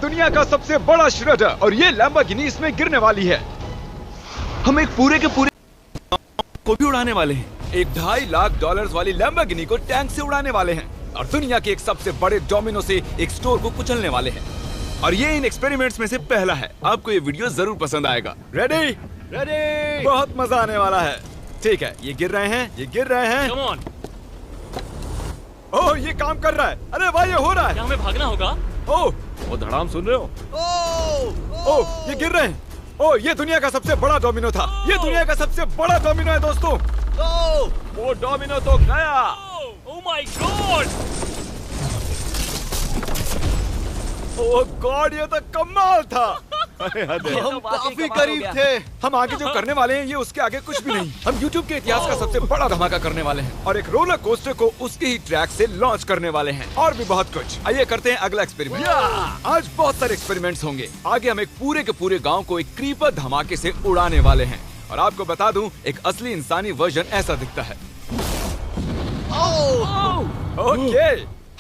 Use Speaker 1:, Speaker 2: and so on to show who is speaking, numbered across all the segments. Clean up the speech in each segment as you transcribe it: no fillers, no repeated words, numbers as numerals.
Speaker 1: दुनिया का सबसे बड़ा श्रेडर और ये लैम्बोर्गिनी इसमें गिरने वाली है। हम एक पूरे के पूरे को भी उड़ाने वाले हैं। एक $2.5 लाख वाली लैम्बोर्गिनी को टैंक से उड़ाने वाले हैं और दुनिया के एक सबसे बड़े डोमिनो से एक स्टोर को कुचलने वाले हैं। और ये इन एक्सपेरिमेंट्स में से पहला है। आपको ये वीडियो जरूर पसंद आएगा। रेडी? रेडी। बहुत मजा आने वाला है। ठीक है, ये गिर रहे हैं, ये गिर रहे हैं।
Speaker 2: Come on.
Speaker 1: ओह, ये काम कर रहा है। अरे भाई, ये हो रहा है।
Speaker 2: क्या हमें भागना होगा?
Speaker 1: ओह,
Speaker 3: वो धड़ाम सुन रहे हो?
Speaker 1: ओह, ये गिर रहे हैं। ओह, ये दुनिया का सबसे बड़ा डोमिनो था। ये दुनिया का सबसे बड़ा डोमिनो है दोस्तों।
Speaker 3: वो डोमिनो तो गया।
Speaker 2: Oh my God!
Speaker 1: Oh God, ये तो कमाल था।
Speaker 3: हम
Speaker 2: काफी करीब थे।
Speaker 1: हम आगे जो करने वाले हैं ये उसके आगे कुछ भी नहीं। हम YouTube के इतिहास का सबसे बड़ा धमाका करने वाले हैं और एक रोलर कोस्टर को उसके ही ट्रैक से लॉन्च करने वाले हैं और भी बहुत कुछ। आइए करते हैं अगला एक्सपेरिमेंट। आज बहुत सारे एक्सपेरिमेंट्स होंगे। आगे हम एक पूरे के पूरे गांव को एक क्रीपर धमाके से उड़ाने वाले हैं और आपको बता दूं, एक असली इंसानी वर्जन ऐसा दिखता है। ओके,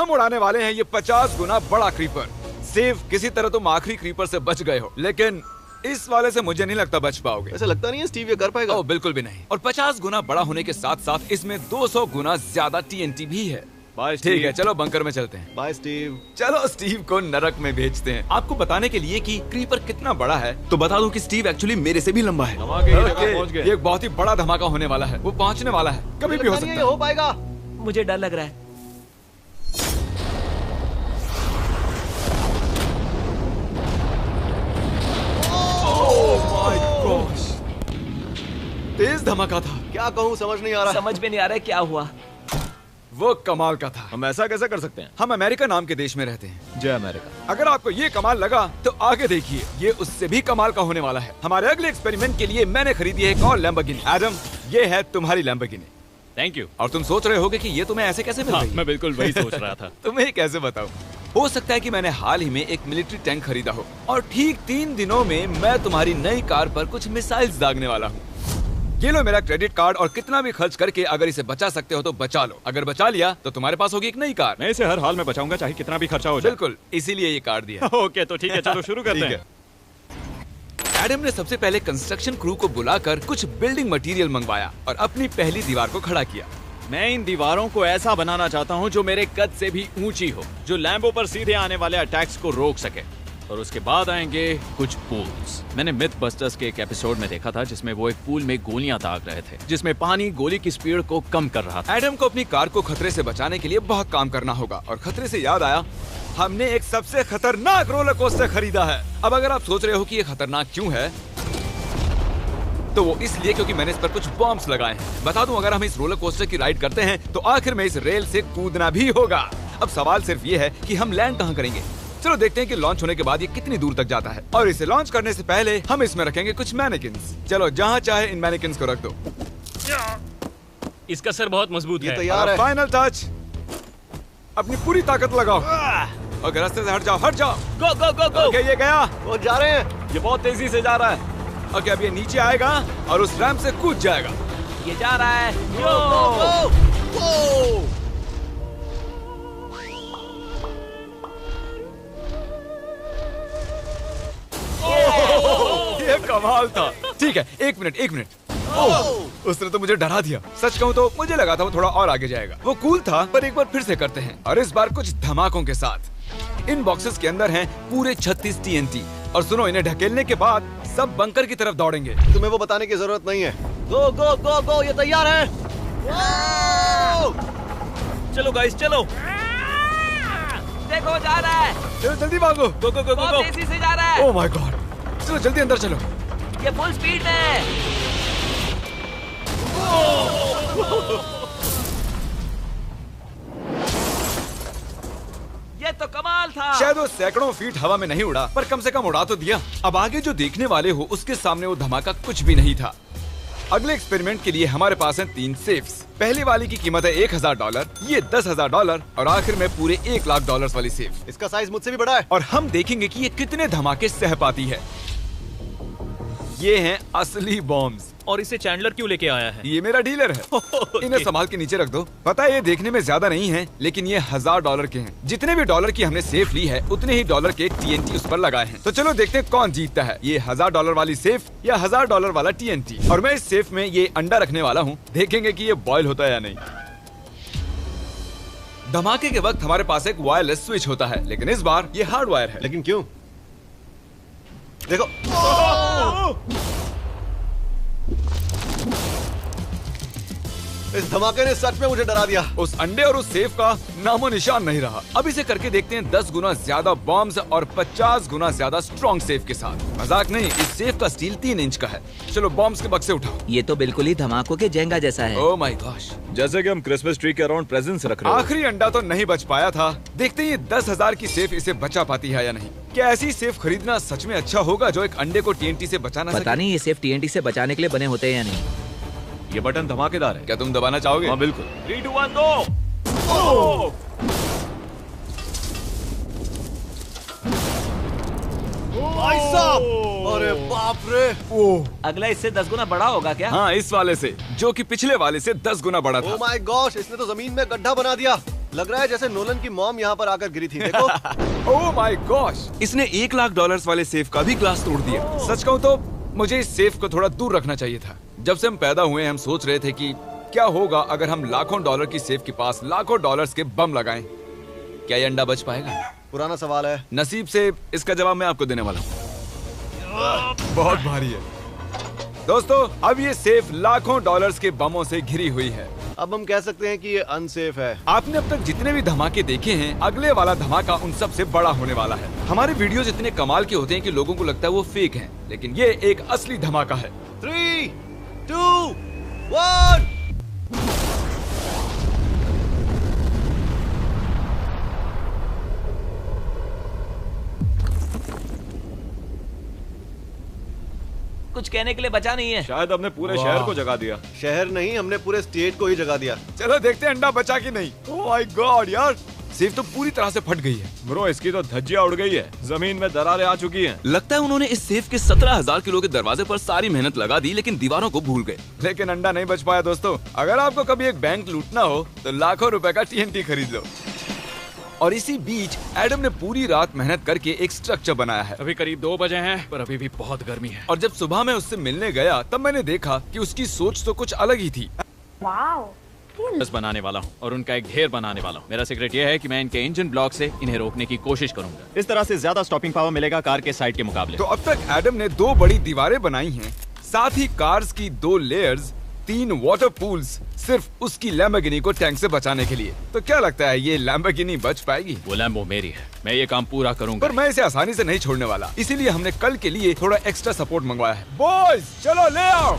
Speaker 1: हम उड़ाने वाले हैं ये 50 गुना बड़ा क्रीपर। सेफ, किसी तरह तुम आखिरी क्रीपर से बच गए हो, लेकिन इस वाले से मुझे नहीं लगता बच पाओगे।
Speaker 4: ऐसा लगता नहीं है स्टीव ये कर पाएगा।
Speaker 1: ओह बिल्कुल भी नहीं। और 50 गुना बड़ा होने के साथ साथ इसमें 200 गुना ज्यादा TNT भी है।
Speaker 3: बाय
Speaker 1: ठीक है, चलो बंकर में चलते हैं।
Speaker 4: Bye Steve.
Speaker 1: चलो स्टीव को नरक में भेजते हैं। आपको बताने के लिए कि क्रीपर कितना बड़ा है तो बता दूं कि स्टीव एक्चुअली मेरे से भी लंबा है।
Speaker 3: धमाके की जगह
Speaker 1: ओके,
Speaker 3: पहुंच गए।
Speaker 1: ये एक बहुत ही बड़ा धमाका होने वाला है। वो पहुंचने वाला है, कभी भी हो सकता है।
Speaker 4: हो पाएगा।
Speaker 2: मुझे डर लग रहा है।
Speaker 1: तेज धमाका था।
Speaker 4: क्या कहूँ समझ नहीं आ रहा।
Speaker 2: समझ में नहीं आ रहा है क्या हुआ।
Speaker 1: वो कमाल का था।
Speaker 3: हम ऐसा कैसे कर सकते हैं?
Speaker 1: हम अमेरिका नाम के देश में रहते हैं।
Speaker 3: जय अमेरिका।
Speaker 1: अगर आपको ये कमाल लगा तो आगे देखिए, ये उससे भी कमाल का होने वाला है। हमारे अगले एक्सपेरिमेंट के लिए मैंने खरीदी है एक और लैम्बोर्गिनी। एडम, ये है तुम्हारी लैम्बोर्गिनी।
Speaker 3: Thank you.
Speaker 1: और तुम सोच रहे होगे कि ये तुम्हें ऐसे कैसे मिल
Speaker 3: हाँ,
Speaker 1: गई?
Speaker 3: मैं बिल्कुल वही सोच रहा था।
Speaker 1: तुम्हें कैसे बताऊं? हो सकता है कि मैंने हाल ही में एक मिलिट्री टैंक खरीदा हो और ठीक 3 दिनों में मैं तुम्हारी नई कार पर कुछ मिसाइल्स दागने वाला हूँ। ये लो मेरा क्रेडिट कार्ड और कितना भी खर्च करके अगर इसे बचा सकते हो तो बचा लो। अगर बचा लिया तो तुम्हारे पास होगी एक नई कार।
Speaker 3: मैं इसे हर हाल में बचाऊंगा, चाहे कितना भी खर्चा हो जाए।
Speaker 1: बिल्कुल, इसीलिए ये कार्ड दिया।
Speaker 3: ओके, तो ठीक है, चलो शुरू करते
Speaker 1: ठीक
Speaker 3: हैं।
Speaker 1: है। एडम ने सबसे पहले कंस्ट्रक्शन क्रू को बुलाकर कुछ बिल्डिंग मटेरियल मंगवाया और अपनी पहली दीवार को खड़ा किया।
Speaker 3: मैं इन दीवारों को ऐसा बनाना चाहता हूँ जो मेरे कद से भी ऊंची हो, जो लैम्बो पर सीधे आने वाले अटैक्स को रोक सके। और उसके बाद आएंगे कुछ पूल्स। मैंने मिथ बस्टर्स के एक एपिसोड में देखा था जिसमें वो एक पूल में गोलियां दाग रहे थे, जिसमें पानी गोली की स्पीड को कम कर रहा था।
Speaker 1: एडम को अपनी कार को खतरे से बचाने के लिए बहुत काम करना होगा और खतरे से याद आया, हमने एक सबसे खतरनाक रोलर कोस्टर खरीदा है। अब अगर आप सोच रहे हो कि ये खतरनाक क्यों है, तो वो इसलिए क्योंकि मैंने इस पर कुछ बॉम्ब्स लगाए हैं। बता दूं, अगर हम इस रोलर कोस्टर की राइड करते हैं तो आखिर में इस रेल से कूदना भी होगा। अब सवाल सिर्फ ये है कि हम लैंड कहाँ करेंगे। चलो देखते हैं कि लॉन्च होने के बाद ये कितनी दूर तक जाता है। और इसे लॉन्च करने से पहले हम इसमें रखेंगे कुछ मैनेकिन्स। चलो जहाँ चाहे इन मैनेकिन्स को रख दो।
Speaker 2: इसका सर बहुत मजबूत
Speaker 4: ये
Speaker 2: है।
Speaker 4: तैयार है।
Speaker 1: फाइनल टच, अपनी पूरी ताकत लगाओ। ओके, रास्ते से हट जाओ, हट जाओ।
Speaker 2: गो गो गो गो।
Speaker 1: ओके, ये गया।
Speaker 4: वो जा रहे हैं।
Speaker 3: ये बहुत तेजी से जा रहा है।
Speaker 1: ओके, अब ये नीचे आएगा और उस रैंप से कूद जाएगा।
Speaker 2: ये जा रहा है।
Speaker 1: ये कमाल था। ठीक है, एक मिनट। ओह, उसने तो मुझे डरा दिया। सच कहूँ तो मुझे लगा था वो थोड़ा और आगे जाएगा। वो कूल था, पर एक बार फिर से करते हैं और इस बार कुछ धमाकों के साथ। इन बॉक्सेस के अंदर हैं पूरे 36 TNT और सुनो, इन्हें ढकेलने के बाद सब बंकर की तरफ दौड़ेंगे।
Speaker 4: तुम्हें वो बताने की जरूरत नहीं है। गो गो गो गो, ये तैयार है।
Speaker 3: चलो गाइस, चलो।
Speaker 2: देखो जा रहा है।
Speaker 1: चलो जल्दी भागो।
Speaker 3: गो गो गो गो
Speaker 2: बहुत
Speaker 3: गो।
Speaker 2: तेजी से जा रहा है।
Speaker 1: ओह माय गॉड, चलो जल्दी अंदर चलो।
Speaker 2: ये फुल स्पीड में है। ये तो कमाल था।
Speaker 1: शायद वो सैकड़ों फीट हवा में नहीं उड़ा, पर कम से कम उड़ा तो दिया। अब आगे जो देखने वाले हो उसके सामने वो धमाका कुछ भी नहीं था। अगले एक्सपेरिमेंट के लिए हमारे पास हैं 3 सेफ्स। पहली वाली की कीमत है $1000, ये $10,000 और आखिर में पूरे $1,00,000 वाली सेफ।
Speaker 4: इसका साइज मुझसे भी बड़ा है।
Speaker 1: और हम देखेंगे कि ये कितने धमाके सह पाती है। ये हैं असली बॉम्ब्स।
Speaker 3: और इसे चैंडलर क्यों लेके आया है?
Speaker 1: ये मेरा डीलर है। इन्हें संभाल के नीचे रख दो। पता है ये देखने में ज्यादा नहीं है, लेकिन ये $1000 के हैं। जितने भी डॉलर की हमने सेफ ली है, उतने ही डॉलर के TNT उस पर लगाए हैं। तो चलो देखते हैं कौन जीतता है, ये $1000 वाली सेफ या $1000 वाला TNT। और मैं इस सेफ में ये अंडा रखने वाला हूँ, देखेंगे कि ये बॉयल होता है या नहीं। धमाके के वक्त हमारे पास एक वायरलेस स्विच होता है, लेकिन इस बार ये हार्ड वायर है।
Speaker 4: लेकिन क्यों? देखो, इस धमाके ने सच में मुझे डरा दिया।
Speaker 1: उस अंडे और उस सेफ का नामो निशान नहीं रहा। अब इसे करके देखते हैं 10 गुना ज्यादा बॉम्ब्स और 50 गुना ज्यादा स्ट्रॉन्ग सेफ के साथ। मजाक नहीं, इस सेफ का स्टील 3 इंच का है। चलो बॉम्ब्स के बक्से उठाओ।
Speaker 2: ये तो बिल्कुल ही धमाकों के जेंगा जैसा है।
Speaker 1: ओह माय गॉश,
Speaker 3: जैसे कि हम क्रिसमस ट्री के अराउंड प्रेजेंट्स रख रहे हैं।
Speaker 1: आखिरी अंडा तो नहीं बच पाया था। देखते हैं ये 10,000 की सेफ इसे बचा पाती है या नहीं। क्या ऐसी सेफ खरीदना सच में अच्छा होगा जो एक अंडे को TNT से बचा ना सके?
Speaker 2: पता नहीं ये सेफ TNT से बचाने के लिए बने होते हैं या नहीं।
Speaker 3: ये बटन धमाकेदार है।
Speaker 1: क्या तुम दबाना चाहोगे?
Speaker 3: हाँ बिल्कुल। 3, 2, 1 दो।
Speaker 4: भाई साहब, अरे बाप रे।
Speaker 2: अगला इससे 10 गुना बड़ा होगा क्या?
Speaker 1: हाँ, इस वाले से, जो कि पिछले वाले से 10 गुना बड़ा था।
Speaker 4: ओह माय गॉश, इसने तो जमीन में गड्ढा बना दिया। लग रहा है जैसे नोलन की मॉम यहाँ पर आकर गिरी थी। देखो।
Speaker 1: ओह माय गॉश, इसने $1,00,000 वाले सेफ का भी ग्लास तोड़ दिया। सच कहूँ तो मुझे इस सेफ को थोड़ा दूर रखना चाहिए था। जब से हम पैदा हुए हम सोच रहे थे कि क्या होगा अगर हम लाखों डॉलर की सेफ के पास लाखों डॉलर्स के बम लगाएं। क्या ये अंडा बच पाएगा?
Speaker 4: पुराना सवाल है।
Speaker 1: नसीब से इसका जवाब मैं आपको देने वाला हूँ। बहुत भारी है दोस्तों। अब ये सेफ लाखों डॉलर्स के बमों से घिरी हुई है।
Speaker 4: अब हम कह सकते हैं कि ये अनसेफ है।
Speaker 1: आपने अब तक जितने भी धमाके देखे हैं, अगले वाला धमाका उन सब से बड़ा होने वाला है। हमारे वीडियोस इतने कमाल के होते हैं कि लोगों को लगता है वो फेक हैं, लेकिन ये एक असली धमाका है।
Speaker 4: 3, 2, 1।
Speaker 2: कुछ कहने के लिए बचा नहीं है।
Speaker 3: शायद हमने पूरे शहर को जगा दिया।
Speaker 4: शहर नहीं, हमने पूरे स्टेट को ही जगा दिया।
Speaker 1: चलो देखते हैं अंडा बचा कि नहीं। ओह माय गॉड यार, सेफ तो पूरी तरह से फट गई है।
Speaker 3: ब्रो, इसकी तो धज्जियां उड़ गई है। जमीन में दरारें आ चुकी हैं।
Speaker 1: लगता है उन्होंने इस सेफ के 17,000 किलो के दरवाजे पर सारी मेहनत लगा दी, लेकिन दीवारों को भूल गए। लेकिन अंडा नहीं बच पाया दोस्तों। अगर आपको कभी एक बैंक लूटना हो तो लाखों रुपए का TNT खरीद लो। और इसी बीच एडम ने पूरी रात मेहनत करके एक स्ट्रक्चर बनाया है।
Speaker 3: अभी करीब 2 बजे हैं, पर अभी भी बहुत गर्मी है।
Speaker 1: और जब सुबह मैं उससे मिलने गया तब मैंने देखा कि उसकी सोच तो कुछ अलग ही थी।
Speaker 3: बस बनाने वाला हूँ और उनका एक ढेर बनाने वाला हूँ। मेरा सीक्रेट ये है कि मैं इनके इंजन ब्लॉक से इन्हें रोकने की कोशिश करूंगा। इस तरह से ज्यादा स्टॉपिंग पावर मिलेगा कार के साइड के मुकाबले।
Speaker 1: तो अब तक एडम ने 2 बड़ी दीवारें बनाई हैं, साथ ही कार्स की 2 लेयर्स, 3 वाटर पूल्स, सिर्फ उसकी लैम्बोर्गिनी को टैंक से बचाने के लिए। तो क्या लगता है ये लैम्बोर्गिनी बच पाएगी?
Speaker 3: वो लैम्बो मेरी है, मैं ये काम पूरा करूंगा।
Speaker 1: पर मैं इसे आसानी से नहीं छोड़ने वाला, इसीलिए हमने कल के लिए थोड़ा एक्स्ट्रा सपोर्ट मंगवाया है। बॉयज चलो ले आओ।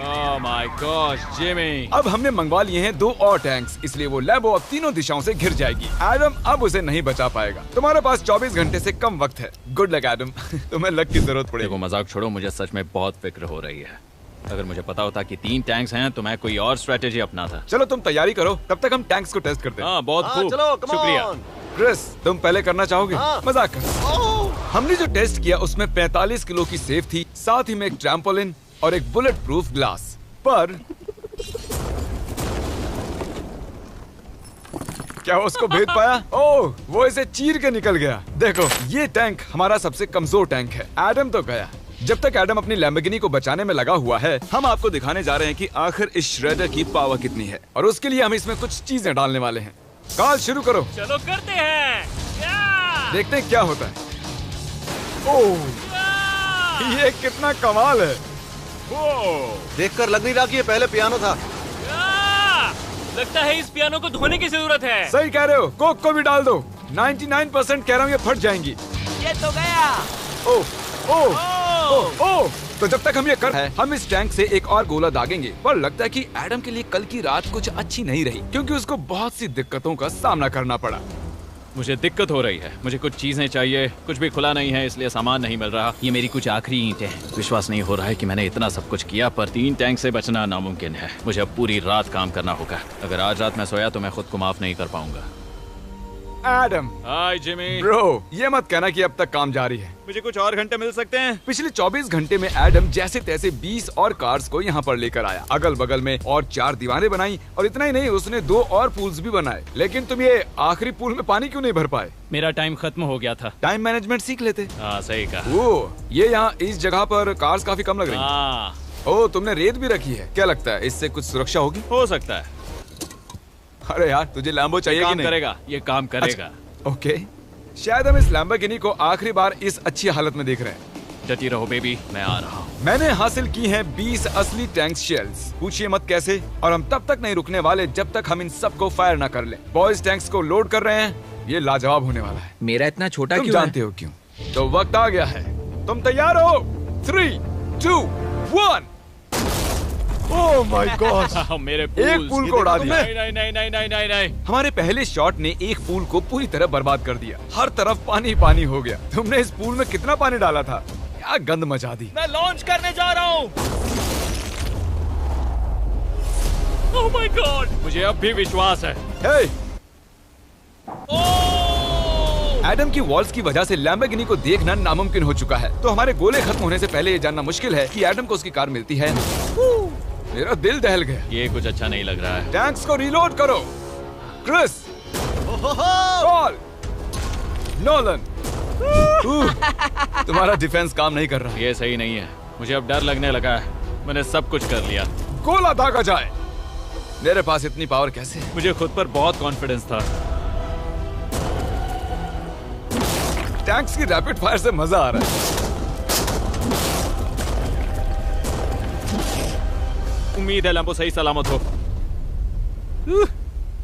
Speaker 3: Oh my gosh Jimmy.
Speaker 1: अब हमने मंगवा लिए हैं 2 और टैंक्स, इसलिए वो लैम्बो अब तीनों दिशाओं से घिर जाएगी। एडम अब उसे नहीं बचा पाएगा। तुम्हारे पास 24 घंटे से कम वक्त है। Good luck Adam. तुम्हें लक की जरूरत पड़ेगी।
Speaker 3: देखो मजाक छोड़ो, मुझे सच में बहुत फिक्र हो रही है। अगर मुझे पता होता कि 3 टैंक्स हैं तो मैं कोई और स्ट्रेटेजी अपनाता।
Speaker 1: चलो तुम तैयारी करो, तब तक हम टैंक्स को टेस्ट करते हैं।
Speaker 3: हाँ बहुत खूब,
Speaker 4: चलो, come
Speaker 3: शुक्रिया।
Speaker 4: on।
Speaker 1: क्रिस तुम पहले करना चाहोगे?
Speaker 4: हाँ।
Speaker 1: मजाक कर। हमने जो टेस्ट किया उसमें 45 किलो की सेफ थी, साथ ही में एक ट्रैम्पोलिन और एक बुलेट प्रूफ ग्लास। पर क्या उसको भेद पाया? ओह, वो इसे चीर के निकल गया। देखो ये टैंक हमारा सबसे कमजोर टैंक है। एडम तो गया। जब तक एडम अपनी लैम्बोर्गिनी को बचाने में लगा हुआ है, हम आपको दिखाने जा रहे हैं कि आखिर इस श्रेडर की पावर कितनी है, और उसके लिए हम इसमें कुछ चीजें डालने वाले हैं। कॉल शुरू करो।
Speaker 3: चलो करते हैं।
Speaker 1: देखते हैं क्या होता है। ओह, ये कितना कमाल है।
Speaker 4: देखकर लग नहीं रहा कि ये पहले पियानो था।
Speaker 3: लगता है इस पियानो को धोने की जरूरत है।
Speaker 1: सही कह रहे हो, कोक को भी डाल दो। 99% कह रहा हूँ ये फट जाएंगी।
Speaker 2: ये तो गया।
Speaker 1: ओह ओह ओह ओह। तो जब तक हम ये कर हम इस टैंक से एक और गोला दागेंगे। पर लगता है कि एडम के लिए कल की रात कुछ अच्छी नहीं रही, क्योंकि उसको बहुत सी दिक्कतों का सामना करना पड़ा।
Speaker 3: मुझे दिक्कत हो रही है, मुझे कुछ चीजें चाहिए, कुछ भी खुला नहीं है इसलिए सामान नहीं मिल रहा। ये मेरी कुछ आखिरी ईंटें हैं। विश्वास नहीं हो रहा है कि मैंने इतना सब कुछ किया, पर 3 टैंक से बचना नामुमकिन है। मुझे अब पूरी रात काम करना होगा। अगर आज रात मैं सोया तो मैं खुद को माफ नहीं कर पाऊंगा।
Speaker 1: एडम।
Speaker 3: हाय जिमी।
Speaker 1: ब्रो, ये मत कहना कि अब तक काम जारी है।
Speaker 3: मुझे कुछ और घंटे मिल सकते हैं?
Speaker 1: पिछले 24 घंटे में एडम जैसे तैसे 20 और कार्स को यहाँ पर लेकर आया, अगल बगल में और 4 दीवारें बनाई, और इतना ही नहीं, उसने 2 और पूल्स भी बनाए। लेकिन तुम ये आखिरी पूल में पानी क्यों नहीं भर पाए?
Speaker 3: मेरा टाइम खत्म हो गया था।
Speaker 1: टाइम मैनेजमेंट सीख लेते।
Speaker 3: हाँ सही कहा।
Speaker 1: वो ये यहाँ इस जगह पर कार्स काफी कम लग रही हैं।
Speaker 3: हाँ
Speaker 1: ओ, तुमने रेत भी रखी है। क्या लगता है इससे कुछ सुरक्षा होगी?
Speaker 3: हो सकता है।
Speaker 1: अरे यार, तुझे लैम्बो चाहिए कि
Speaker 3: काम
Speaker 1: नहीं?
Speaker 3: करेगा, ये काम करेगा।
Speaker 1: अच्छा, ओके। शायद हम इस लैम्बोर्गिनी को आखिरी बार इस अच्छी हालत में देख रहे हैं।
Speaker 3: डटी रहो बेबी, मैं आ रहा हूँ।
Speaker 1: मैंने हासिल की हैं 20 असली टैंक शेल्स। पूछिए मत कैसे, और हम तब तक नहीं रुकने वाले जब तक हम इन सबको फायर ना कर लें। बॉयज टैंक्स को लोड कर रहे हैं। ये लाजवाब होने वाला है।
Speaker 2: मेरा इतना छोटा
Speaker 1: तुम
Speaker 2: क्यों
Speaker 1: जानते हो क्यों? तो वक्त आ गया है। तुम तैयार हो? 3, 2, 1। Oh my God!
Speaker 3: मेरे
Speaker 1: एक पूल को उड़ा दिया।
Speaker 3: नहीं नहीं नहीं नहीं नहीं नहीं नहीं।
Speaker 1: हमारे पहले शॉट ने एक पूल को पूरी तरह बर्बाद कर दिया। हर तरफ पानी पानी हो गया। तुमने इस पूल में कितना पानी डाला था? क्या गंद मचा दी।
Speaker 3: मैं लॉन्च करने जा रहा हूँ। ओह माय गॉड, मुझे अब भी विश्वास है।
Speaker 1: हे!
Speaker 3: ओह!
Speaker 1: एडम की वॉल्स की वजह से लैम्बोर्गिनी को देखना नामुमकिन हो चुका है। तो हमारे गोले खत्म होने से पहले ये जानना मुश्किल है कि एडम को उसकी कार मिलती है। मेरा दिल दहल गया।
Speaker 3: ये कुछ अच्छा नहीं लग रहा है।
Speaker 1: टैंक्स को रीलोड करो। Chris, Paul, Nolan. तुम्हारा डिफेंस काम नहीं कर रहा।
Speaker 3: ये सही नहीं है। मुझे अब डर लगने लगा है। मैंने सब कुछ कर लिया।
Speaker 1: गोला दागा जाए। मेरे पास इतनी पावर कैसे है?
Speaker 3: मुझे खुद पर बहुत कॉन्फिडेंस था।
Speaker 1: टैंक्स की रैपिड फायर से मजा आ रहा है।
Speaker 3: उम्मीद है लैम्बो सही सलामत हो।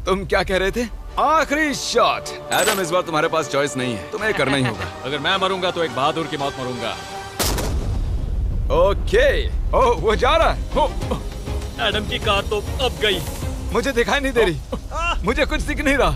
Speaker 1: तुम क्या कह रहे थे? आखिरी शॉट। एडम, इस बार तुम्हारे पास चॉइस नहीं है, तुम्हें करना ही होगा।
Speaker 3: अगर मैं मरूंगा तो एक बहादुर की मौत मरूंगा।
Speaker 1: ओके। ओह, वो जा रहा है। ओह,
Speaker 3: एडम की कार तो अब गई।
Speaker 1: मुझे दिखाई नहीं दे रही। मुझे कुछ दिख नहीं रहा।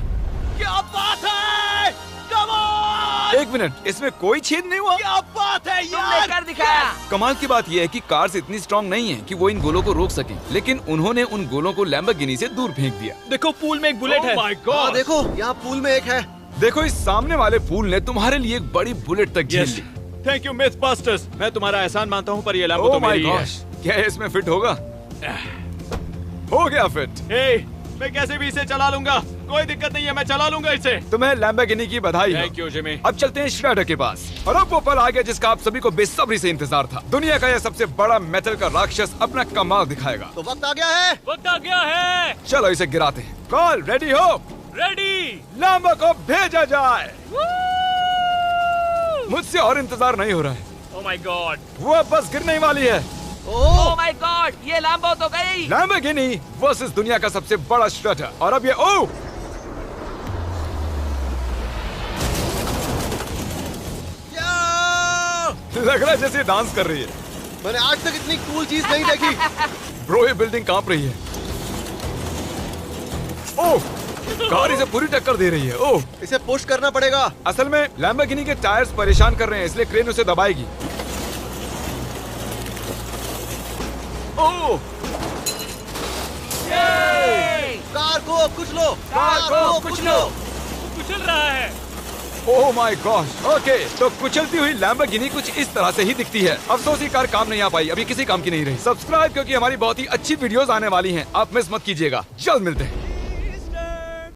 Speaker 3: क्या बात है? Come on!
Speaker 1: 1 मिनट, इसमें कोई छेद नहीं हुआ।
Speaker 3: क्या बात है
Speaker 2: तुमने कर दिखाया।
Speaker 1: कमाल की बात यह है कि कार्स इतनी स्ट्रांग नहीं है कि वो इन गोलों को रोक सके, लेकिन उन्होंने उन गोलों को लैम्बोर्गिनी से दूर फेंक दिया।
Speaker 3: देखो पूल में एक बुलेट है। माय गॉड,
Speaker 4: देखो यहाँ पूल में एक है।
Speaker 1: देखो, इस सामने वाले पूल ने तुम्हारे लिए एक बड़ी बुलेट तक झेल ली।
Speaker 3: Thank you MythBusters. मैं तुम्हारा एहसान मानता हूँ, पर ये लैम्बो
Speaker 1: ओह
Speaker 3: तो
Speaker 1: माय
Speaker 3: मेरी है।
Speaker 1: गॉश, क्या ये इसमें फिट होगा? हो गया फिट।
Speaker 3: हे, मैं कैसे भी इसे चला लूंगा। कोई दिक्कत नहीं है, मैं चला लूंगा इसे।
Speaker 1: तुम्हें लैम्बोर्गिनी की बधाई हो।
Speaker 3: Thank you Jimmy.
Speaker 1: अब चलते हैं श्रेडर के पास। और अब वो पल आ गया जिसका आप सभी को बेसब्री से इंतजार था। दुनिया का यह सबसे बड़ा मेटल का राक्षस अपना कमाल दिखाएगा।
Speaker 4: तो वक्त आ गया है।
Speaker 3: वक्त आ गया है।
Speaker 1: चलो इसे गिराते हैं। कॉल रेडी हो?
Speaker 3: रेडी।
Speaker 1: लैम्बो को भेजा जाए। मुझसे और इंतजार नहीं हो रहा है।
Speaker 3: ओह माय गॉड,
Speaker 1: वो अब बस गिरने ही वाली है।
Speaker 2: ओह माय गॉड, ये लैम्बो तो गई।
Speaker 1: लैम्बोर्गिनी वर्सेस दुनिया का सबसे बड़ा श्रेडर। और अब ये ओह, लग रहा है जैसे डांस कर रही है।
Speaker 4: मैंने आज तक इतनी कूल चीज नहीं देखी।
Speaker 1: ब्रो, ये बिल्डिंग कांप रही है। ओह, कार इसे पूरी टक्कर दे रही है। ओह,
Speaker 4: इसे पुश करना पड़ेगा।
Speaker 1: असल में लैम्बोर्गिनी के टायर्स परेशान कर रहे हैं, इसलिए क्रेन उसे दबाएगी। ओह,
Speaker 4: कार को कुचलो।
Speaker 1: कार को कुचलो।
Speaker 3: कुचल रहा है।
Speaker 1: Oh my gosh. ओके, तो कुचलती हुई लैम्बोर्गिनी कुछ इस तरह से ही दिखती है। अफसोस ये कार काम नहीं आ पाई, अभी किसी काम की नहीं रही। सब्सक्राइब, क्योंकि हमारी बहुत ही अच्छी वीडियोस आने वाली हैं। आप मिस मत कीजिएगा। जल्द मिलते हैं।